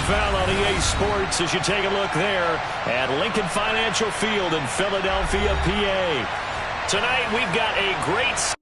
NFL on EA Sports as you take a look there at Lincoln Financial Field in Philadelphia, PA. Tonight we've got a great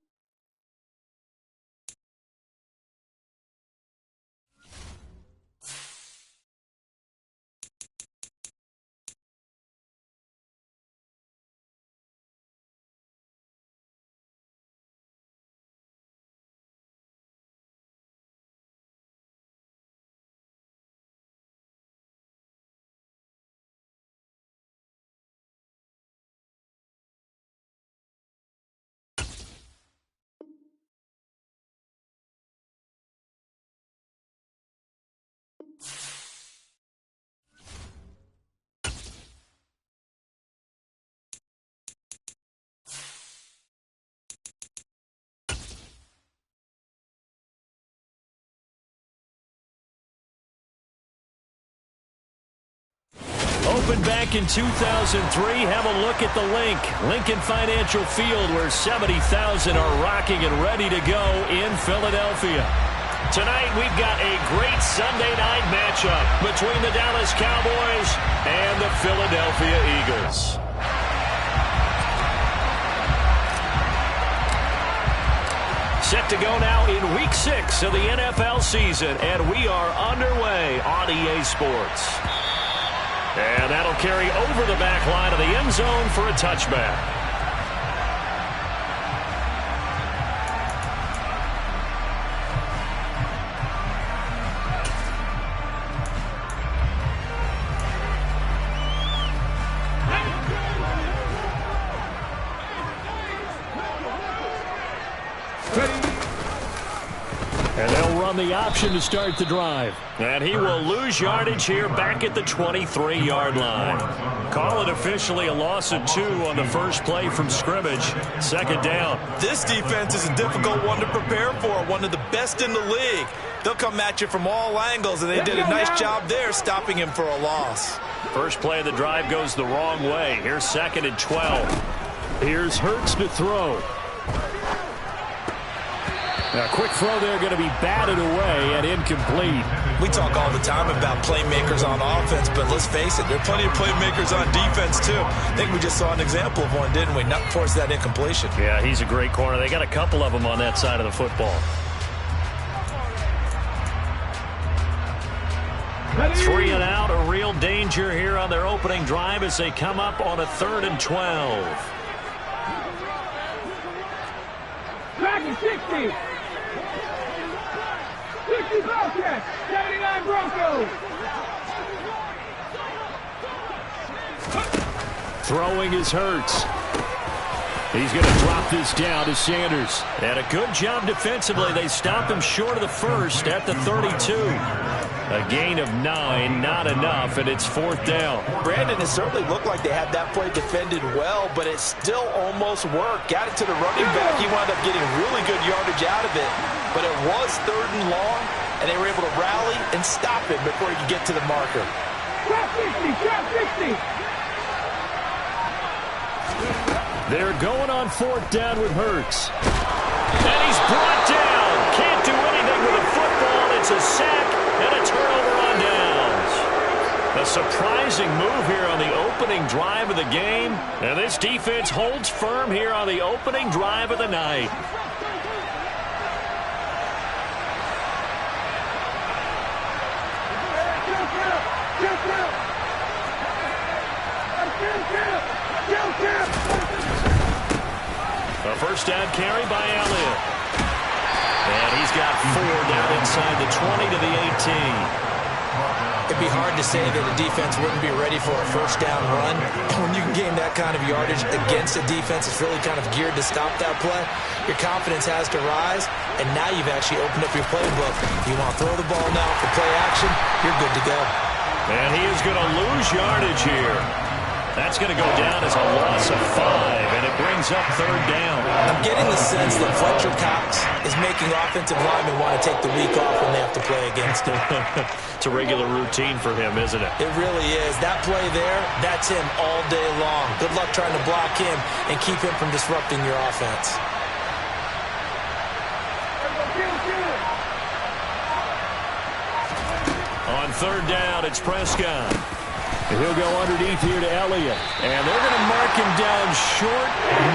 opened back in 2003. Have a look at the Lincoln Financial Field, where 70,000 are rocking and ready to go in Philadelphia. Tonight we've got a great Sunday night matchup between the Dallas Cowboys and the Philadelphia Eagles. Set to go now in Week 6 of the NFL season, and we are underway on EA Sports. And that'll carry over the back line of the end zone for a touchback. And they'll run the option to start the drive. And he will lose yardage here back at the 23-yard line. Call it officially a loss of 2 on the first play from scrimmage. Second down. This defense is a difficult one to prepare for, one of the best in the league. They'll come at you from all angles, and they did a nice job there stopping him for a loss. First play of the drive goes the wrong way. Here's 2nd and 12. Here's Hurts to throw. A quick throw there, going to be batted away and incomplete. We talk all the time about playmakers on offense, but let's face it, there are plenty of playmakers on defense, too. I think we just saw an example of one, didn't we? Not force that incompletion. Yeah, he's a great corner. They got a couple of them on that side of the football. 3 and out, a real danger here on their opening drive as they come up on a 3rd and 12. Tracking 60. 60 Bobcats, 79 Broncos. Throwing is Hurts. He's going to drop this down to Sanders. And a good job defensively. They stop him short of the first at the 32. A gain of 9, not enough, and it's 4th down. Brandon, it certainly looked like they had that play defended well, but it still almost worked. Got it to the running back. He wound up getting really good yardage out of it. But it was 3rd and long, and they were able to rally and stop him before he could get to the marker. Trap 60, trap 60. They're going on 4th down with Hurts. And he's brought down. Can't do anything with a football. It's a sack and a turnover on downs. A surprising move here on the opening drive of the game. And this defense holds firm here on the opening drive of the night. A first down carry by Elliott. And he's got 4 down inside the 20 to the 18. It'd be hard to say that a defense wouldn't be ready for a first down run. When you can gain that kind of yardage against a defense that's really kind of geared to stop that play, your confidence has to rise, and now you've actually opened up your playbook. You want to throw the ball now for play action, you're good to go. And he is going to lose yardage here. That's going to go down as a loss of 5, and it brings up 3rd down. I'm getting the sense that Fletcher Cox is making offensive linemen want to take the week off when they have to play against him. It's a regular routine for him, isn't it? It really is. That play there, that's him all day long. Good luck trying to block him and keep him from disrupting your offense. On third down. It's Prescott. And he'll go underneath here to Elliott. And they're going to mark him down short,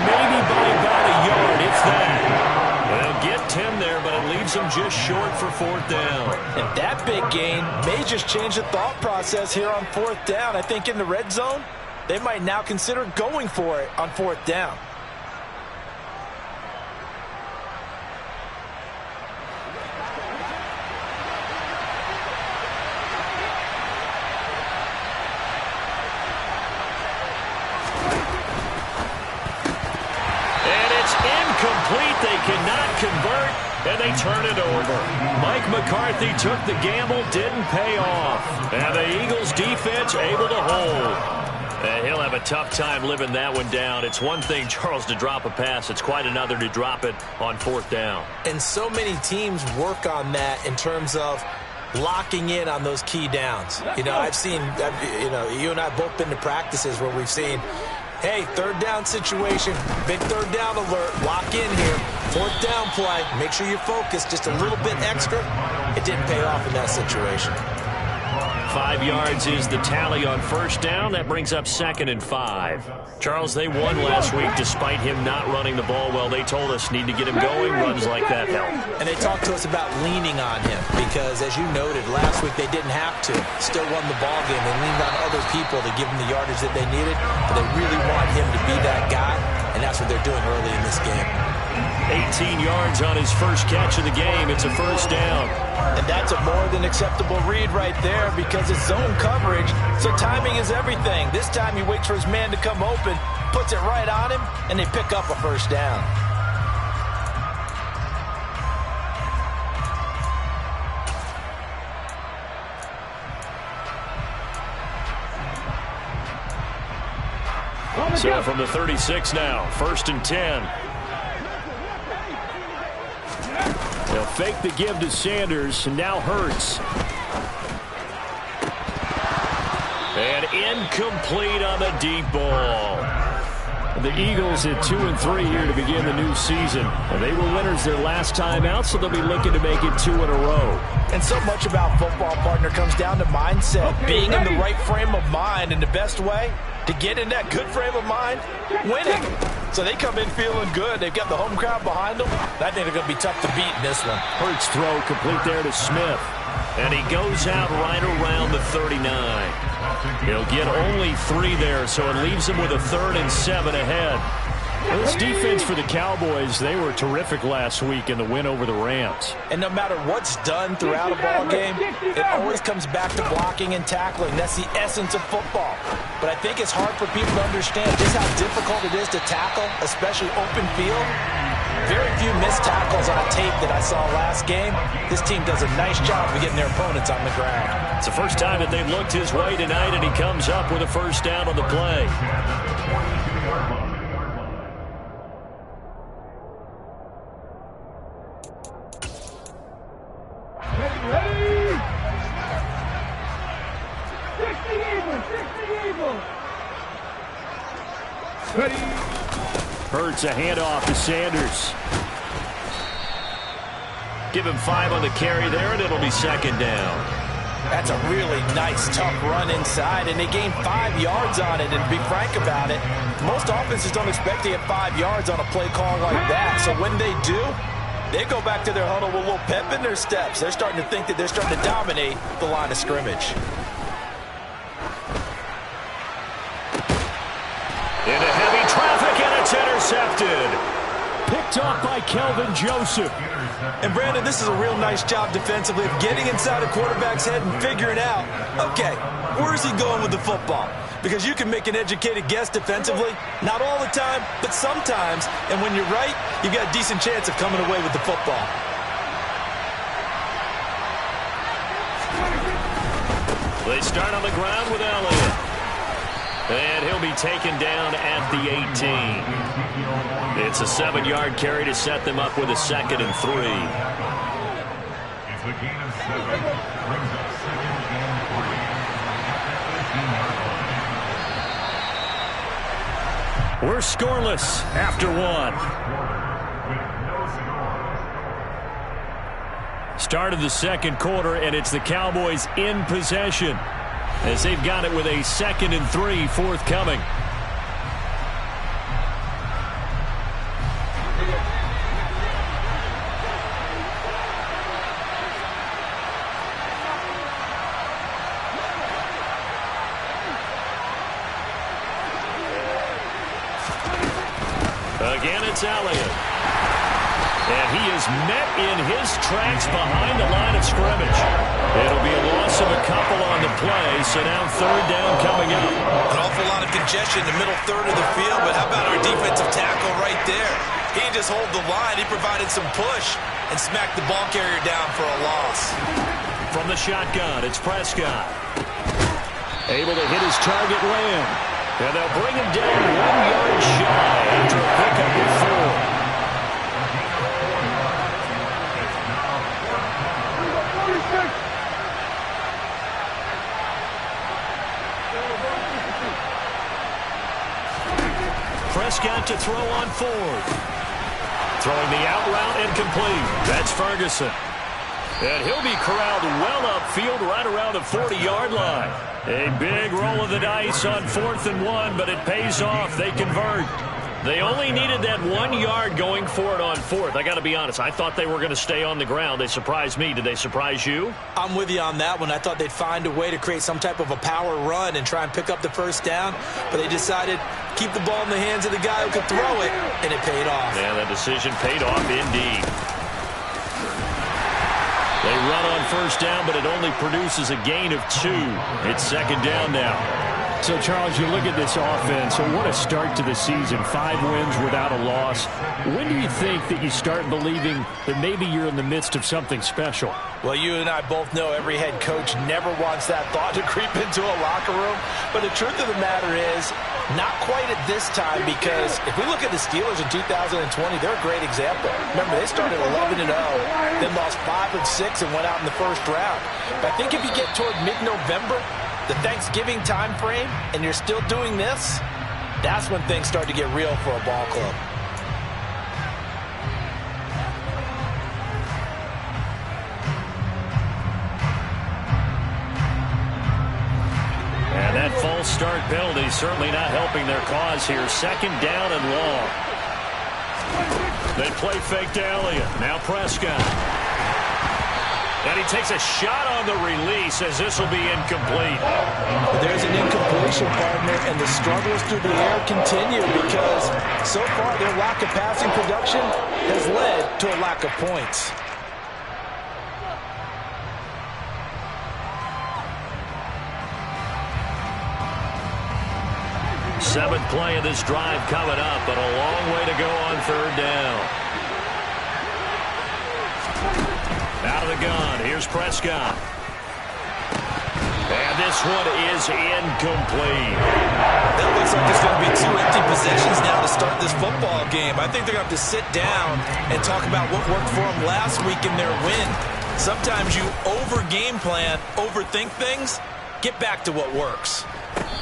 maybe by about a yard, if that. They'll get 10 there, but it leaves them just short for fourth down. And that big gain may just change the thought process here on fourth down. I think in the red zone, they might now consider going for it on fourth down. Incomplete. They cannot convert, and they turn it over. Mike McCarthy took the gamble, didn't pay off. And the Eagles defense able to hold. And he'll have a tough time living that one down. It's one thing, Charles, to drop a pass. It's quite another to drop it on fourth down. And so many teams work on that in terms of locking in on those key downs. You know, I've seen, you and I both been to practices where we've seen, hey, third down situation, big third down alert, lock in here, fourth down play, make sure you're focused just a little bit extra. It didn't pay off in that situation. 5 yards is the tally on first down. That brings up 2nd and 5. Charles, they won last week despite him not running the ball well. They told us need to get him going. Runs like that help. And they talked to us about leaning on him because, as you noted, last week they didn't have to. Still won the ball game. They leaned on other people to give them the yardage that they needed, but they really want him to be that guy, and that's what they're doing early in this game. 18 yards on his first catch of the game. It's a first down. And that's a more than acceptable read right there because it's zone coverage, so timing is everything. This time he waits for his man to come open, puts it right on him, and they pick up a first down. So from the 36 now, 1st and 10. They'll fake the give to Sanders, and now Hurts. And incomplete on the deep ball. The Eagles at 2-3 here to begin the new season. And they were winners their last time out, so they'll be looking to make it 2 in a row. And so much about football, partner, comes down to mindset. Being in the right frame of mind, and the best way to get in that good frame of mind, winning. So they come in feeling good. They've got the home crowd behind them. I think they're going to be tough to beat in this one. Hurts throw complete there to Smith. And he goes out right around the 39. He'll get only 3 there, so it leaves him with a 3rd and 7 ahead. This defense for the Cowboys, they were terrific last week in the win over the Rams. And no matter what's done throughout a ball game, it always comes back to blocking and tackling. That's the essence of football. But I think it's hard for people to understand just how difficult it is to tackle, especially open field. Very few missed tackles on a tape that I saw last game. This team does a nice job of getting their opponents on the ground. It's the first time that they've looked his way tonight, and he comes up with a first down on the play. Hurts a handoff to Sanders. Give him 5 on the carry there, and it'll be 2nd down. That's a really nice, tough run inside, and they gained 5 yards on it. And to be frank about it, most offenses don't expect to get 5 yards on a play call like that. So when they do, they go back to their huddle with a little pep in their steps. They're starting to think that they're starting to dominate the line of scrimmage. Into heavy traffic, and it's intercepted. Picked off by Kelvin Joseph. And Brandon, this is a real nice job defensively of getting inside a quarterback's head and figuring out, okay, where's he going with the football? Because you can make an educated guess defensively, not all the time, but sometimes. And when you're right, you've got a decent chance of coming away with the football. They start on the ground with Elliott. And he'll be taken down at the 18. It's a 7-yard carry to set them up with a 2nd and 3. It's the gain of 7. Brings up 2nd and 3. We're scoreless after 1. Start of the second quarter, and it's the Cowboys in possession as they've got it with a 2nd and 3 forthcoming. Again, it's Elliott. And he is met in his tracks behind the line of scrimmage. It'll be a loss of a couple on the play, so now 3rd down coming up. An awful lot of congestion in the middle third of the field, but how about our defensive tackle right there? He didn't just hold the line, he provided some push and smacked the ball carrier down for a loss. From the shotgun, it's Prescott. Able to hit his target land. And they'll bring him down 1 yard shy after a pickup of 4. Prescott to throw on 4th. Throwing the out route incomplete. That's Ferguson. And he'll be corralled well upfield right around the 40-yard line. A big roll of the dice on 4th and 1, but it pays off. They convert. They only needed that 1 yard going for it on 4th. I got to be honest, I thought they were going to stay on the ground. They surprised me. Did they surprise you? I'm with you on that one. I thought they'd find a way to create some type of a power run and try and pick up the 1st down, but they decided keep the ball in the hands of the guy who could throw it, and it paid off. Yeah, that decision paid off indeed. They run on 1st down, but it only produces a gain of 2. It's 2nd down now. So, Charles, you look at this offense, so what a start to the season. 5 wins without a loss. When do you think that you start believing that maybe you're in the midst of something special? Well, you and I both know every head coach never wants that thought to creep into a locker room. But the truth of the matter is, not quite at this time, because if we look at the Steelers in 2020, they're a great example. Remember, they started 11-0, then lost 5 of 6 and went out in the 1st round. But I think if you get toward mid-November, the Thanksgiving time frame, and you're still doing this, that's when things start to get real for a ball club. And that false start penalty certainly not helping their cause here. 2nd down and long. They play fake to Elliott. Now Prescott. And he takes a shot on the release as this will be incomplete. There's an incompletion, partner, and the struggles through the air continue because so far their lack of passing production has led to a lack of points. Seventh play of this drive coming up, but a long way to go on 3rd down. Out of the gun, here's Prescott. And this one is incomplete. That looks like it's going to be 2 empty possessions now to start this football game. I think they're going to have to sit down and talk about what worked for them last week in their win. Sometimes you over-game plan, overthink things, get back to what works.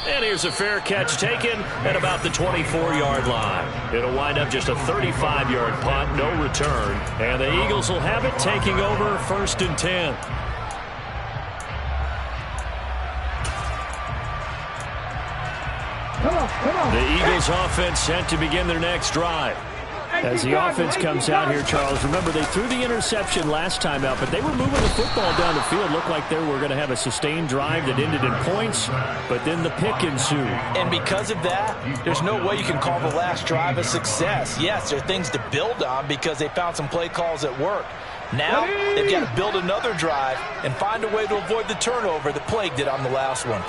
And here's a fair catch taken at about the 24-yard line. It'll wind up just a 35-yard punt, no return. And the Eagles will have it taking over 1st and 10. The Eagles offense set to begin their next drive. As the offense comes out here, Charles, remember they threw the interception last time out, but they were moving the football down the field. Looked like they were going to have a sustained drive that ended in points, but then the pick ensued. And because of that, there's no way you can call the last drive a success. Yes, there are things to build on because they found some play calls that work. Now, they've got to build another drive and find a way to avoid the turnover that plagued it on the last one.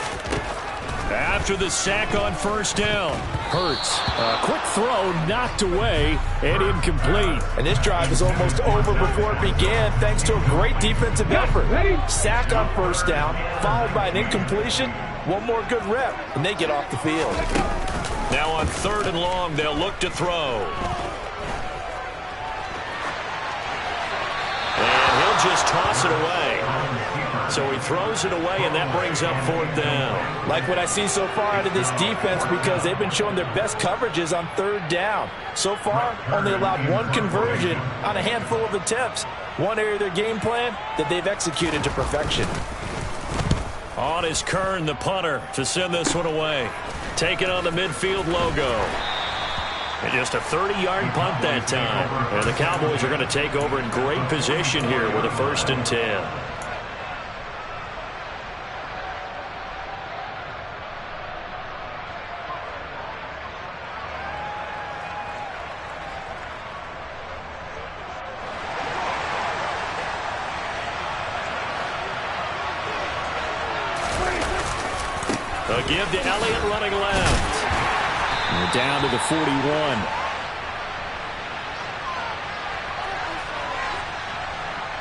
After the sack on 1st down, Hurts. A quick throw knocked away and incomplete. And this drive is almost over before it began thanks to a great defensive effort. Sack on 1st down, followed by an incompletion. One more good rep, and they get off the field. Now on 3rd and long, they'll look to throw. And he'll just toss it away. So he throws it away, and that brings up 4th down. Like what I see so far out of this defense because they've been showing their best coverages on 3rd down. So far, only allowed 1 conversion on a handful of attempts. one area of their game plan that they've executed to perfection. On is Kern, the punter, to send this one away. Taking on the midfield logo. And just a 30-yard punt that time. And the Cowboys are going to take over in great position here with a 1st and 10. A give to Elliott running left. And we're down to the 41.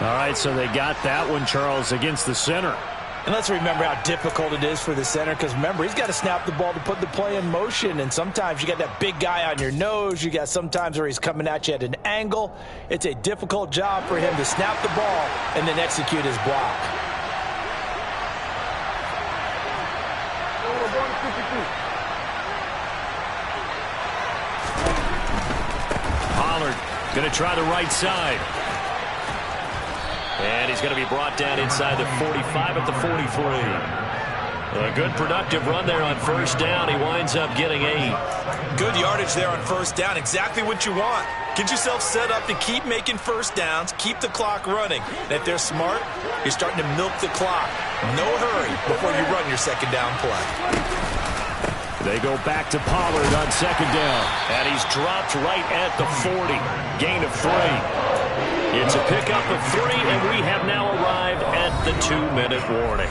All right, so they got that one, Charles, against the center. And let's remember how difficult it is for the center, because remember, he's got to snap the ball to put the play in motion, and sometimes you got that big guy on your nose. You got sometimes where he's coming at you at an angle. It's a difficult job for him to snap the ball and then execute his block. Pollard going to try the right side. And he's going to be brought down inside the 45 at the 43. A good productive run there on 1st down. He winds up getting 8. Good yardage there on 1st down. Exactly what you want. Get yourself set up to keep making 1st downs, keep the clock running. And if they're smart, you're starting to milk the clock. No hurry before you run your 2nd down play. They go back to Pollard on 2nd down. And he's dropped right at the 40. Gain of 3. It's a pickup of 3, and we have now arrived at the 2-minute warning.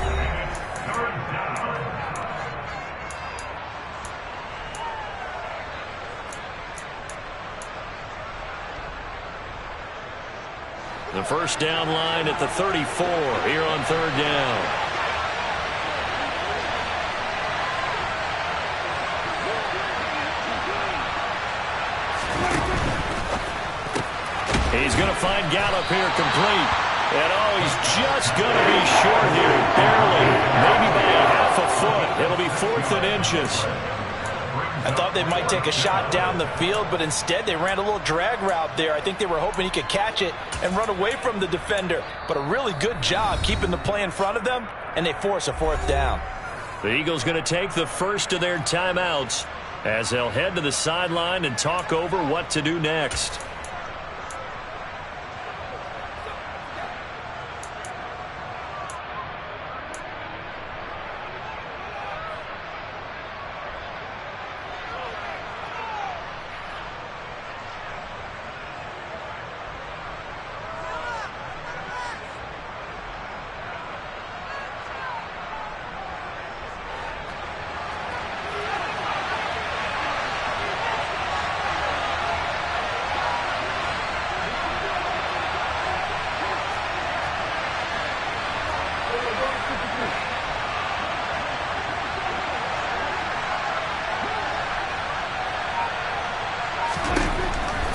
The 1st down line at the 34 here on 3rd down. He's going to find Gallup here complete. And, he's just going to be short here. Barely. Maybe by a half a foot. It'll be 4th and inches. I thought they might take a shot down the field, but instead they ran a little drag route there. I think they were hoping he could catch it and run away from the defender. But a really good job keeping the play in front of them, and they force a 4th down. The Eagles going to take the first of their timeouts as they'll head to the sideline and talk over what to do next.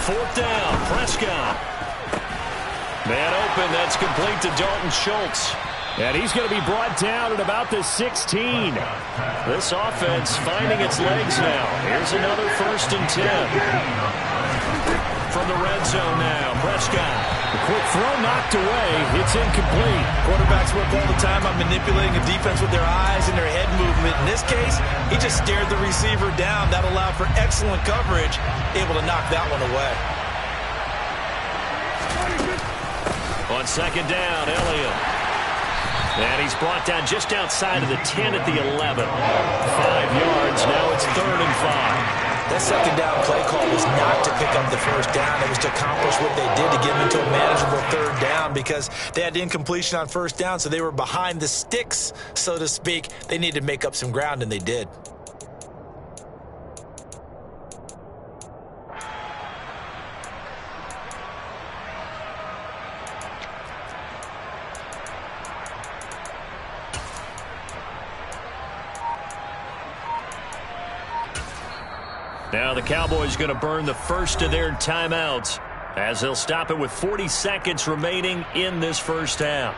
Fourth down, Prescott. Man open, that's complete to Dalton Schultz. And he's going to be brought down at about the 16. This offense finding its legs now. Here's another 1st and 10. From the red zone now, Prescott. The quick throw knocked away. It's incomplete. Quarterbacks work all the time on manipulating a defense with their eyes and their head movement. In this case, he just stared the receiver down. That allowed for excellent coverage, able to knock that one away. On 2nd down, Elliott. And he's brought down just outside of the 10 at the 11. 5 yards. Now it's 3rd and 5. That 2nd down play call was not to pick up the 1st down. It was to accomplish what they did to get them into a manageable 3rd down, because they had incompletion on 1st down, so they were behind the sticks, so to speak. They needed to make up some ground, and they did. Now the Cowboys going to burn the first of their timeouts as they'll stop it with 40 seconds remaining in this 1st half.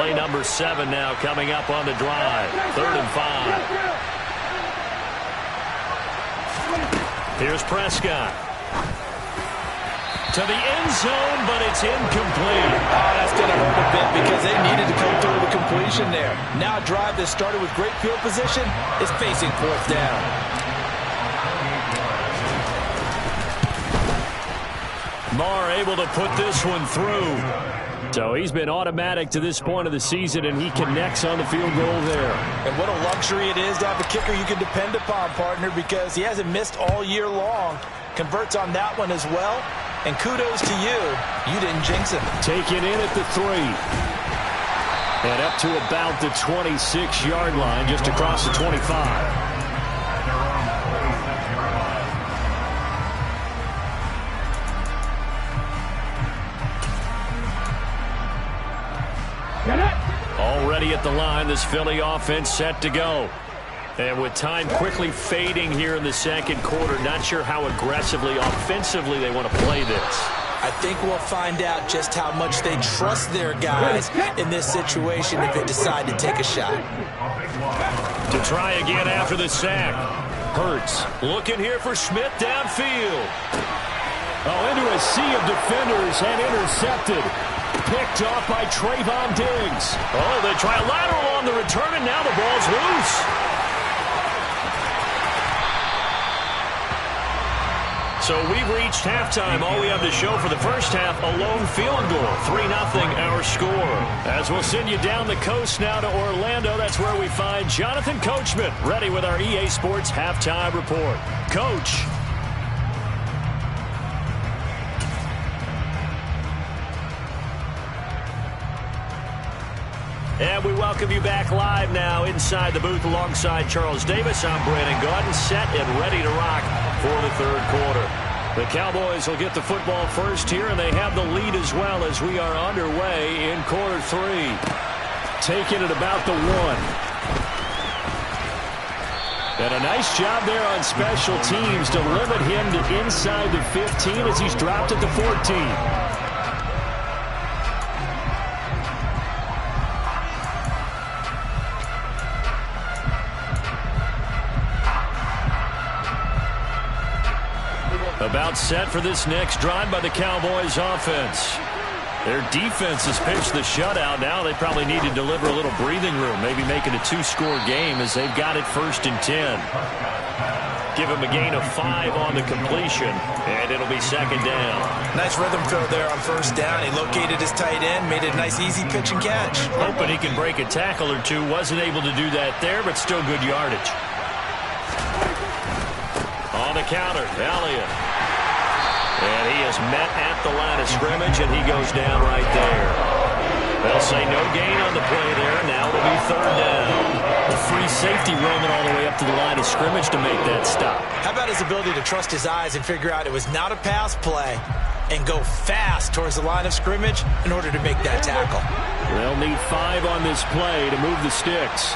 Play number 7 now coming up on the drive. 3rd and 5. Here's Prescott. To the end zone, but it's incomplete. Oh, that's going to hurt a bit because they needed to come through with a completion there. Now a drive that started with great field position is facing 4th down. Marr able to put this one through. So he's been automatic to this point of the season, and he connects on the field goal there. And what a luxury it is to have a kicker you can depend upon, partner, because he hasn't missed all year long. Converts on that one as well. And kudos to you. You didn't jinx him. Taken in at the 3. And up to about the 26-yard line, just across the 25. Already at the line, this Philly offense set to go. And with time quickly fading here in the second quarter, not sure how aggressively, offensively they want to play this. I think we'll find out just how much they trust their guys in this situation if they decide to take a shot. To try again after the sack. Hurts looking here for Smith downfield. Oh, into a sea of defenders and intercepted. Picked off by Trayvon Diggs. Oh, they try a lateral on the return, and now the ball's loose. So we've reached halftime. All we have to show for the first half, a lone field goal. 3-0 our score. As we'll send you down the coast now to Orlando, that's where we find Jonathan Coachman, ready with our EA Sports halftime report. Coach. And we welcome you back live now inside the booth alongside Charles Davis. I'm Brandon Gaudin, set and ready to rock for the third quarter. The Cowboys will get the football first here, and they have the lead as well as we are underway in quarter 3. Taking it about the 1. And a nice job there on special teams to limit him to inside the 15 as he's dropped at the 14. About set for this next drive by the Cowboys offense. Their defense has pitched the shutout. Now they probably need to deliver a little breathing room, maybe make it a 2-score game as they've got it 1st and 10. Give him a gain of 5 on the completion, and it'll be 2nd down. Nice rhythm throw there on 1st down. He located his tight end, made it a nice easy pitch and catch. Hoping he can break a tackle or two. Wasn't able to do that there, but still good yardage. On the counter, Elliott. And he is met at the line of scrimmage, and he goes down right there. They'll say no gain on the play there. Now it'll be 3rd down. A free safety roaming all the way up to the line of scrimmage to make that stop. How about his ability to trust his eyes and figure out it was not a pass play and go fast towards the line of scrimmage in order to make that tackle? They'll need 5 on this play to move the sticks.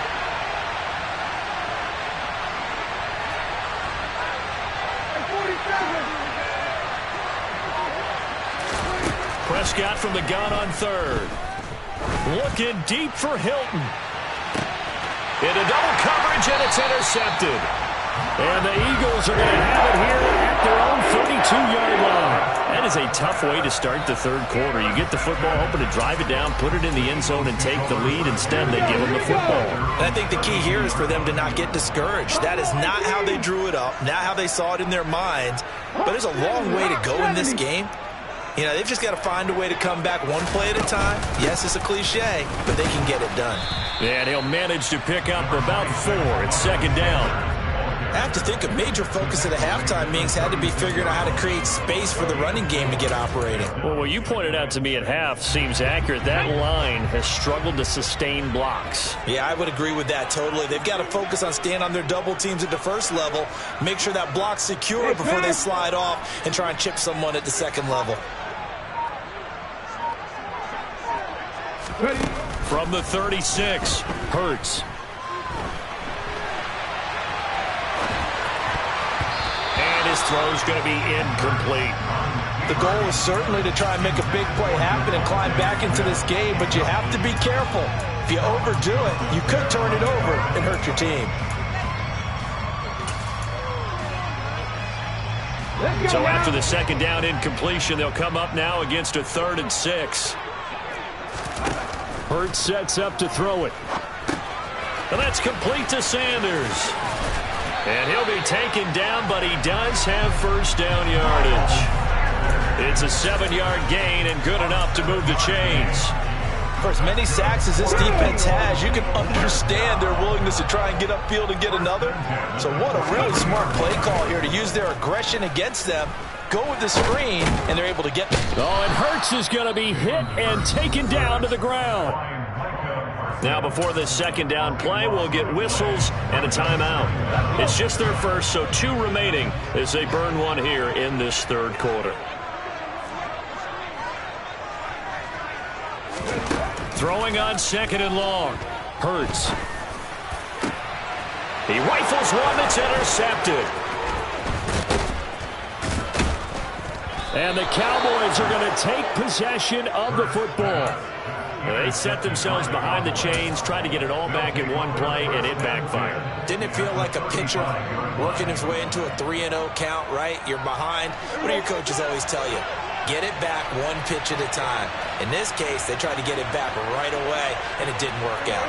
Prescott from the gun on 3rd. Looking deep for Hilton. Into double coverage, and it's intercepted. And the Eagles are going to have it here at their own 32-yard line. That is a tough way to start the third quarter. You get the football, hoping to drive it down, put it in the end zone, and take the lead. Instead, they give them the football. And I think the key here is for them to not get discouraged. That is not how they drew it up, not how they saw it in their minds. But there's a long way to go in this game. You know, they've just got to find a way to come back one play at a time. Yes, it's a cliche, but they can get it done. And he'll manage to pick up about 4. It's 2nd down. I have to think a major focus at a halftime meetings had to be figuring out how to create space for the running game to get operating. Well, what you pointed out to me at half seems accurate. That line has struggled to sustain blocks. Yeah, I would agree with that totally. They've got to focus on staying on their double teams at the first level, make sure that block's secure before they slide off and try and chip someone at the second level. From the 36, Hurts. And his throw's going to be incomplete. The goal is certainly to try and make a big play happen and climb back into this game, but you have to be careful. If you overdo it, you could turn it over and hurt your team. So after the second down incompletion, they'll come up now against a 3rd and 6. Hurts sets up to throw it. And that's complete to Sanders. And he'll be taken down, but he does have first down yardage. It's a 7-yard gain and good enough to move the chains. For as many sacks as this defense has, you can understand their willingness to try and get upfield and get another. So what a really smart play call here to use their aggression against them. Go with the screen, and they're able to get them. Oh, and Hurts is going to be hit and taken down to the ground. Now before this second down play, we'll get whistles and a timeout. It's just their first, so 2 remaining as they burn one here in this 3rd quarter. Throwing on 2nd and long. Hurts. He rifles one that's intercepted. And the Cowboys are going to take possession of the football. They set themselves behind the chains, tried to get it all back in one play, and it backfired. Didn't it feel like a pitcher working his way into a 3-0 count, right? You're behind. What do your coaches always tell you? Get it back one pitch at a time. In this case, they tried to get it back right away, and it didn't work out.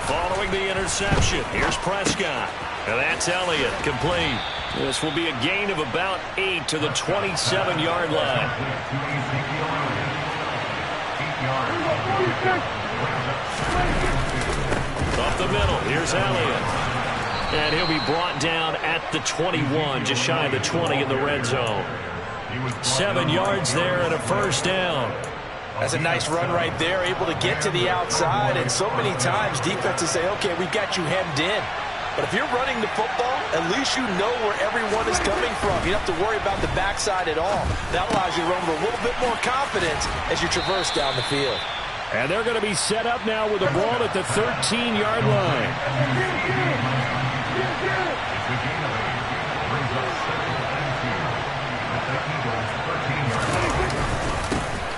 Following the interception, here's Prescott. And that's Elliott, complete. This will be a gain of about 8 to the 27-yard line. Up the middle, here's Elliott. And he'll be brought down at the 21, just shy of the 20 in the red zone. 7 yards there and a first down. That's a nice run right there, able to get to the outside. And so many times defenses say, okay, we've got you hemmed in. But if you're running the football, at least you know where everyone is coming from. You don't have to worry about the backside at all. That allows you to run with a little bit more confidence as you traverse down the field. And they're going to be set up now with the ball at the 13-yard line.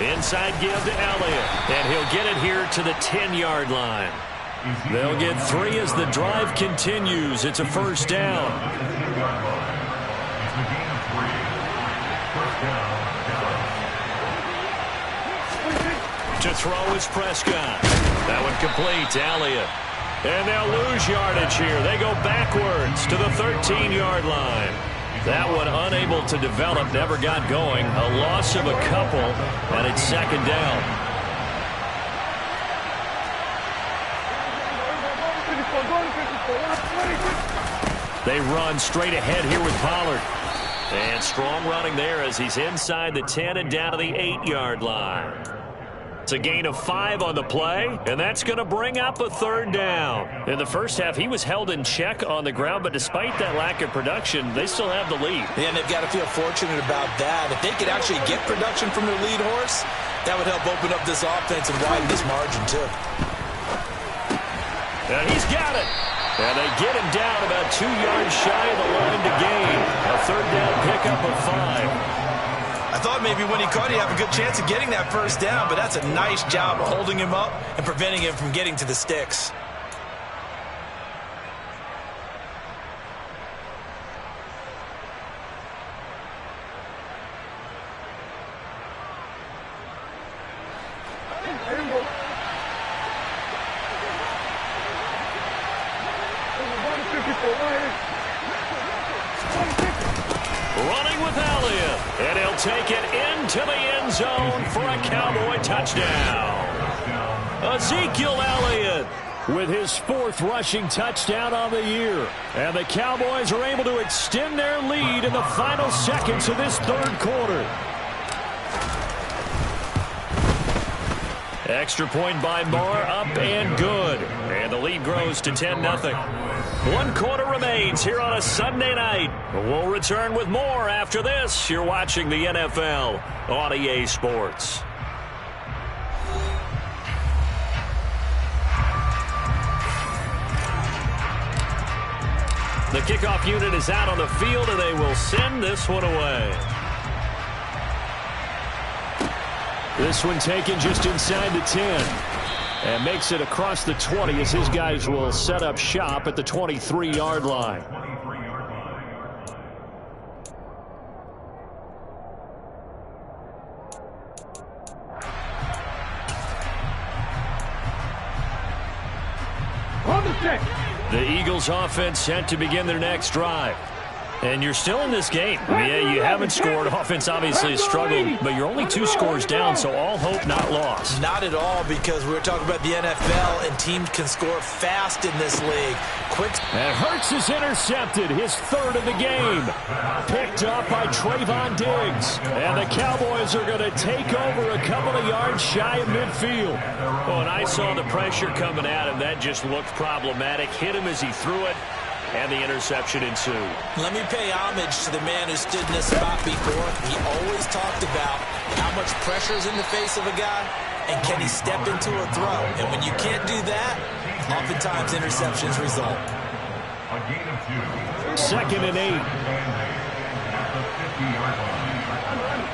Inside give to Elliott, and he'll get it here to the 10-yard line. They'll get 3 as the drive continues. It's a first down. To throw is Prescott. That one complete to Elliott. And they'll lose yardage here. They go backwards to the 13-yard line. That one unable to develop, never got going. A loss of a couple, and it's second down. They run straight ahead here with Pollard. And strong running there as he's inside the 10 and down to the 8-yard line. It's a gain of 5 on the play, and that's going to bring up a third down. In the first half, he was held in check on the ground, but despite that lack of production, they still have the lead. Yeah, and they've got to feel fortunate about that. If they could actually get production from their lead horse, that would help open up this offense and widen this margin, too. And he's got it. And they get him down about 2 yards shy of the line to gain. A third down pickup of 5. I thought maybe when he caught, he'd have a good chance of getting that first down, but that's a nice job of holding him up and preventing him from getting to the sticks. Running with Elliott, and he'll take it into the end zone for a Cowboy touchdown. Ezekiel Elliott with his 4th rushing touchdown on the year. And the Cowboys are able to extend their lead in the final seconds of this third quarter. Extra point by Moore, up and good. And the lead grows to 10-0. 1 quarter remains here on a Sunday night. We'll return with more after this. You're watching the NFL on EA Sports. The kickoff unit is out on the field, and they will send this one away. This one taken just inside the 10. And makes it across the 20 as his guys will set up shop at the 23-yard line. The Eagles offense set to begin their next drive. And you're still in this game. Yeah, you haven't scored. Offense obviously has struggled, but you're only 2 scores down, so all hope not lost. Not at all, because we're talking about the NFL, and teams can score fast in this league. And Hurts is intercepted, his 3rd of the game. Picked up by Trayvon Diggs. And the Cowboys are going to take over a couple of yards shy of midfield. Oh, and I saw the pressure coming at him. That just looked problematic. Hit him as he threw it. And the interception ensued. Let me pay homage to the man who stood in this spot before. He always talked about how much pressure is in the face of a guy, and can he step into a throw. And when you can't do that, oftentimes interceptions result. A gain of 2. 2nd and 8. At the 50-yard line.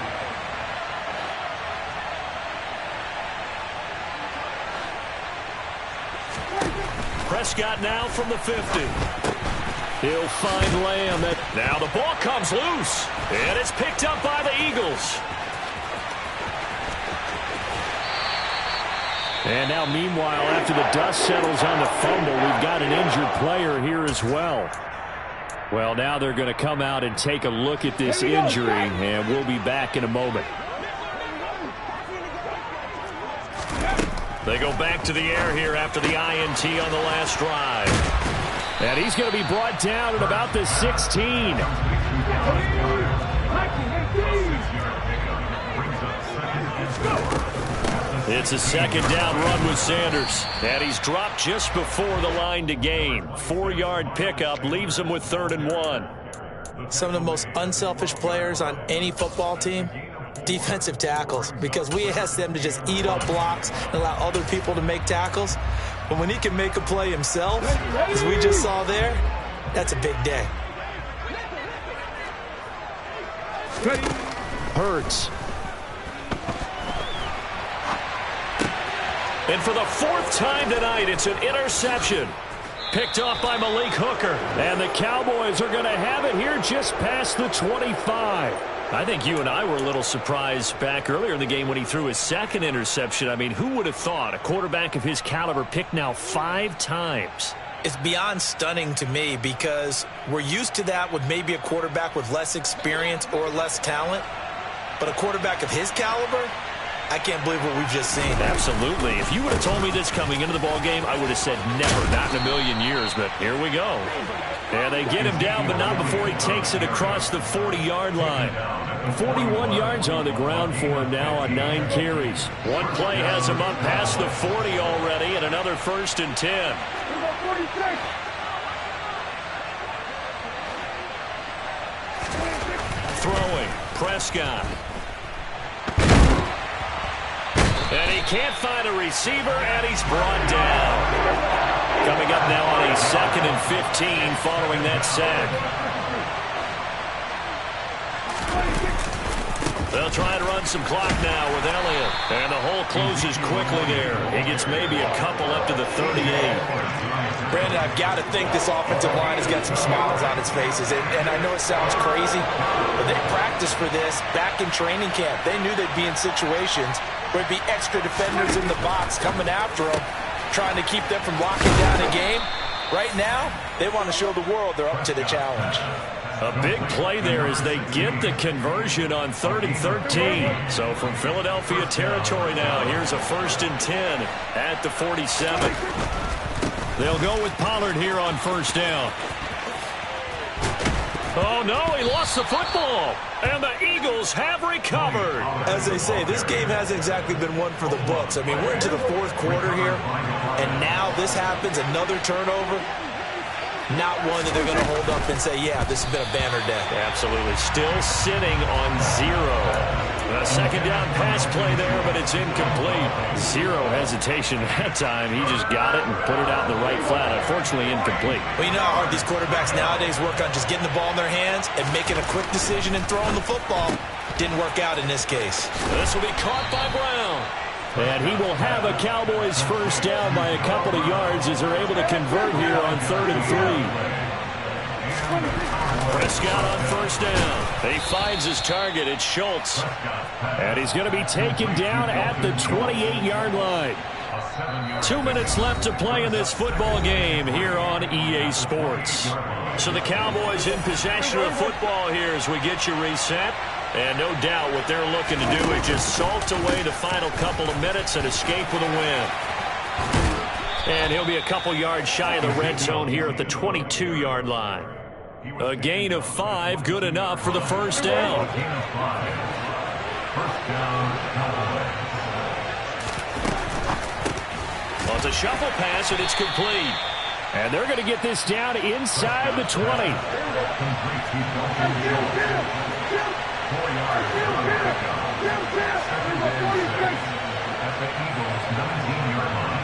Prescott now from the 50. He'll find Lamb. Now the ball comes loose, and it's picked up by the Eagles. And now, meanwhile, after the dust settles on the fumble, we've got an injured player here as well. Well, now they're going to come out and take a look at this injury, and we'll be back in a moment. They go back to the air here after the INT on the last drive. And he's going to be brought down at about the 16. It's a 2nd down run with Sanders. And he's dropped just before the line to gain. 4-yard pickup leaves him with 3rd and 1. Some of the most unselfish players on any football team, defensive tackles, because we ask them to just eat up blocks and allow other people to make tackles. But when he can make a play himself, as we just saw there, that's a big day. Hurts. And for the 4th time tonight, it's an interception. Picked off by Malik Hooker. And the Cowboys are going to have it here just past the 25. I think you and I were a little surprised back earlier in the game when he threw his 2nd interception. I mean, who would have thought a quarterback of his caliber picked now 5 times? It's beyond stunning to me, because we're used to that with maybe a quarterback with less experience or less talent. But a quarterback of his caliber, I can't believe what we've just seen. Absolutely. If you would have told me this coming into the ballgame, I would have said never, not in a million years. But here we go. And they get him down, but not before he takes it across the 40-yard line. 41 yards on the ground for him now on 9 carries. One play has him up past the 40 already, and another 1st and 10. Throwing, Prescott. And he can't find a receiver, and he's brought down. Coming up now on a 2nd and 15 following that sack. They'll try to run some clock now with Elliott. And the hole closes quickly there. He gets maybe a couple up to the 38. Brandon, I've got to think this offensive line has got some smiles on its faces. And I know it sounds crazy, but they practiced for this back in training camp. They knew they'd be in situations where it'd be extra defenders in the box coming after them, trying to keep them from locking down a game. Right now, they want to show the world they're up to the challenge. A big play there as they get the conversion on 3rd and 13. So from Philadelphia territory now, here's a 1st and 10 at the 47. They'll go with Pollard here on 1st down. Oh, no, he lost the football. And the Eagles have recovered. As they say, this game hasn't exactly been one for the books. I mean, we're into the 4th quarter here, and now this happens, another turnover. Not one that they're going to hold up and say, yeah, this has been a banner day. Absolutely. Still sitting on 0. A second down pass play there, but it's incomplete. Zero hesitation that time. He just got it and put it out in the right flat. Unfortunately, incomplete. Well, you know how hard these quarterbacks nowadays work on just getting the ball in their hands and making a quick decision and throwing the football. Didn't work out in this case. This will be caught by Brown. And he will have a Cowboys first down by a couple of yards as they're able to convert here on 3rd and 3. Prescott on first down. He finds his target. It's Schultz. And he's going to be taken down at the 28-yard line. 2 minutes left to play in this football game here on EA Sports. So the Cowboys in possession of the football here as we get you reset. And no doubt what they're looking to do is just salt away the final couple of minutes and escape with a win. And he'll be a couple yards shy of the red zone here at the 22-yard line. A gain of 5, good enough for the first down. First down, Cowboys. Well, it's a shuffle pass, and it's complete. And they're going to get this down inside the 20. Complete to Dalton Schultz. 4 yards on the pickup. 2nd and 6 at the Eagles' 19-yard line.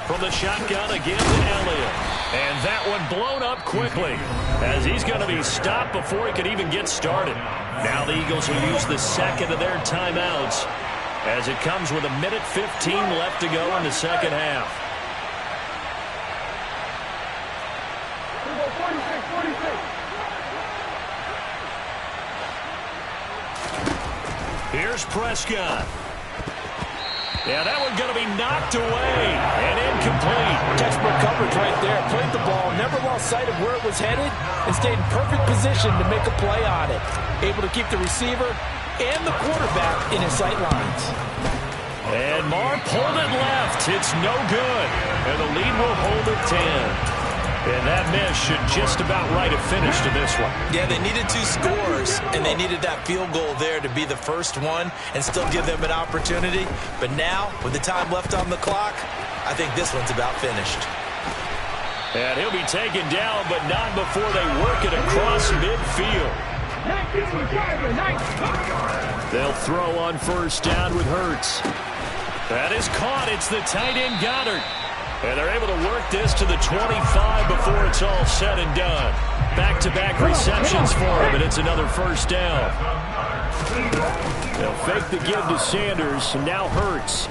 From the shotgun again to Elliott. And that one blown up quickly as he's going to be stopped before he could even get started. Now the Eagles will use the second of their timeouts as it comes with 1:15 left to go in the second half. Here's Prescott. Yeah, that one's going to be knocked away and incomplete. Textbook coverage right there. Played the ball, never lost sight of where it was headed, and stayed in perfect position to make a play on it. Able to keep the receiver and the quarterback in his sight lines. And Marr pulled it left. It's no good. And the lead will hold at 10. And that miss should just about right a finish to this one. Yeah, they needed 2 scores, and they needed that field goal there to be the first one and still give them an opportunity. But now, with the time left on the clock, I think this one's about finished. And he'll be taken down, but not before they work it across midfield. They'll throw on first down with Hurts. That is caught. It's the tight end Goddard. And they're able to work this to the 25 before it's all said and done. Back-to-back receptions for him, and it's another first down. They'll fake the give to Sanders, and now Hurts.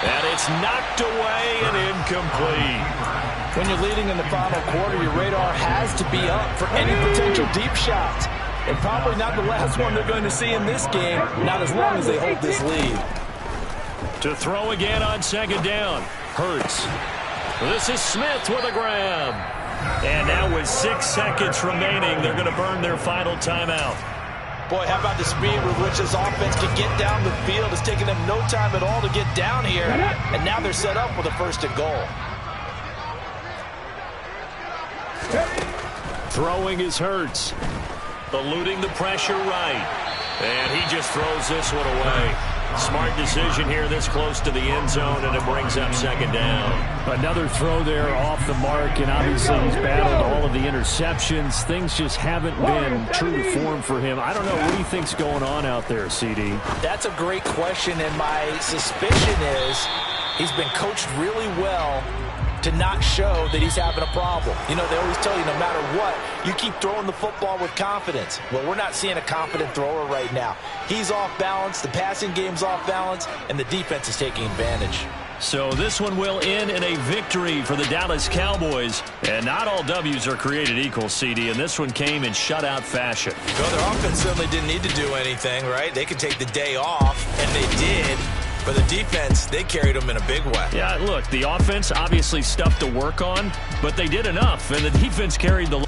And it's knocked away and incomplete. When you're leading in the final quarter, your radar has to be up for any potential deep shots. And probably not the last one they're going to see in this game, not as long as they hold this lead. To throw again on second down, Hurts. This is Smith with a grab. And now with 6 seconds remaining, they're going to burn their final timeout. Boy, how about the speed with which this offense can get down the field? It's taken them no time at all to get down here. And now they're set up with a first and goal. Throwing is Hurts. Eluding the pressure right. And he just throws this one away. Smart decision here this close to the end zone, and it brings up second down. Another throw there off the mark, and obviously he's battled all of the interceptions. Things just haven't been true to form for him. I don't know what he thinks going on out there, CD. That's a great question, and my suspicion is he's been coached really well to not show that he's having a problem. You know, they always tell you no matter what, you keep throwing the football with confidence. Well, we're not seeing a confident thrower right now. He's off balance, the passing game's off balance, and the defense is taking advantage. So this one will end in a victory for the Dallas Cowboys. And not all W's are created equal, CD, and this one came in shutout fashion. Well, their offense certainly didn't need to do anything, right? They could take the day off, and they did. But the defense, they carried them in a big way. Yeah, look, the offense obviously stuff to work on, but they did enough, and the defense carried the